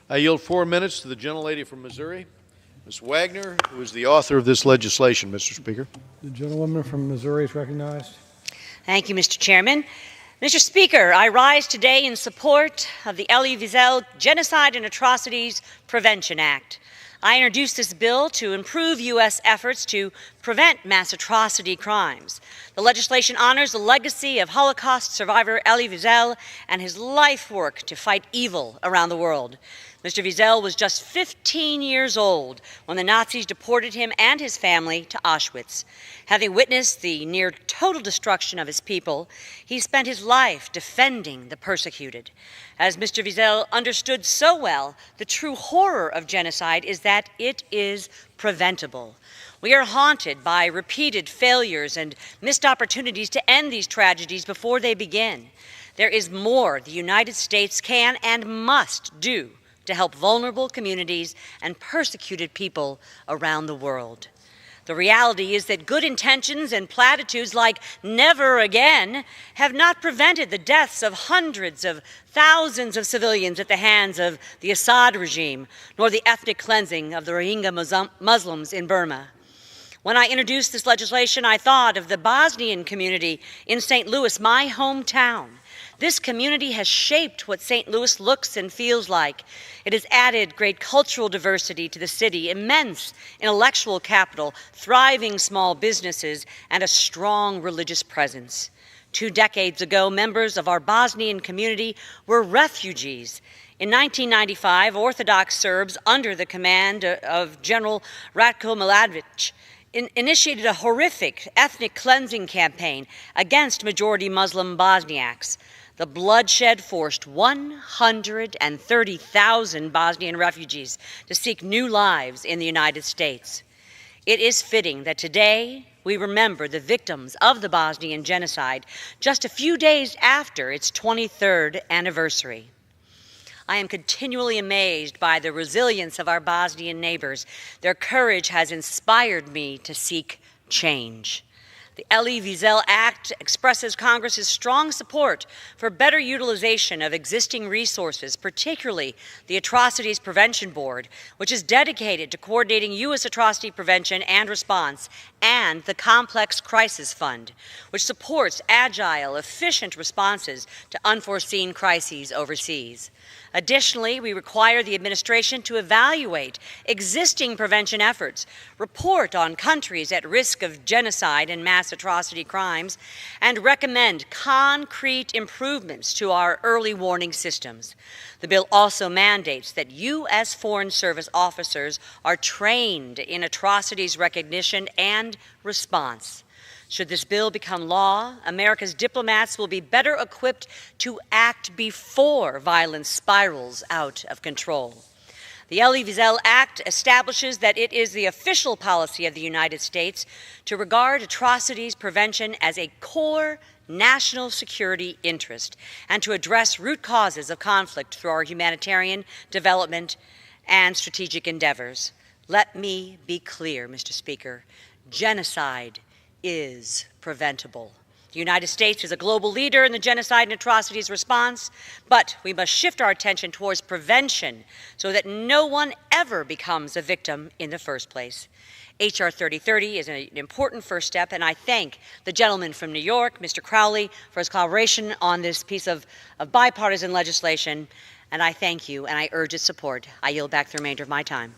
I yield 4 minutes to the gentlelady from Missouri, Ms. Wagner, who is the author of this legislation, Mr. Speaker. The gentlewoman from Missouri is recognized. Thank you, Mr. Chairman. Mr. Speaker, I rise today in support of the Elie Wiesel Genocide and Atrocities Prevention Act. I introduced this bill to improve U.S. efforts to prevent mass atrocity crimes. The legislation honors the legacy of Holocaust survivor Elie Wiesel and his life work to fight evil around the world. Mr. Wiesel was just 15 years old when the Nazis deported him and his family to Auschwitz. Having witnessed the near total destruction of his people, he spent his life defending the persecuted. As Mr. Wiesel understood so well, the true horror of genocide is that it is preventable. We are haunted by repeated failures and missed opportunities to end these tragedies before they begin. There is more the United States can and must do to help vulnerable communities and persecuted people around the world. The reality is that good intentions and platitudes like "never again" have not prevented the deaths of hundreds of thousands of civilians at the hands of the Assad regime, nor the ethnic cleansing of the Rohingya Muslims in Burma. When I introduced this legislation, I thought of the Bosnian community in St. Louis, my hometown. This community has shaped what St. Louis looks and feels like. It has added great cultural diversity to the city, immense intellectual capital, thriving small businesses, and a strong religious presence. 2 decades ago, members of our Bosnian community were refugees. In 1995, Orthodox Serbs, under the command of General Ratko Mladic, initiated a horrific ethnic cleansing campaign against majority Muslim Bosniaks. The bloodshed forced 130,000 Bosnian refugees to seek new lives in the United States. It is fitting that today we remember the victims of the Bosnian genocide just a few days after its 23rd anniversary. I am continually amazed by the resilience of our Bosnian neighbors. Their courage has inspired me to seek change. The Elie Wiesel Act expresses Congress's strong support for better utilization of existing resources, particularly the Atrocities Prevention Board, which is dedicated to coordinating U.S. atrocity prevention and response, and the Complex Crisis Fund, which supports agile, efficient responses to unforeseen crises overseas. Additionally, we require the administration to evaluate existing prevention efforts, report on countries at risk of genocide and mass atrocity crimes, and recommend concrete improvements to our early warning systems. The bill also mandates that U.S. Foreign Service officers are trained in atrocities recognition and response. Should this bill become law, America's diplomats will be better equipped to act before violence spirals out of control. The Elie Wiesel Act establishes that it is the official policy of the United States to regard atrocities prevention as a core national security interest and to address root causes of conflict through our humanitarian, development, and strategic endeavors. Let me be clear, Mr. Speaker. Genocide is preventable. The United States is a global leader in the genocide and atrocities response, but we must shift our attention towards prevention so that no one ever becomes a victim in the first place. H.R. 3030 is an important first step, and I thank the gentleman from New York, Mr. Crowley, for his collaboration on this piece of bipartisan legislation, and I thank you, and I urge its support. I yield back the remainder of my time.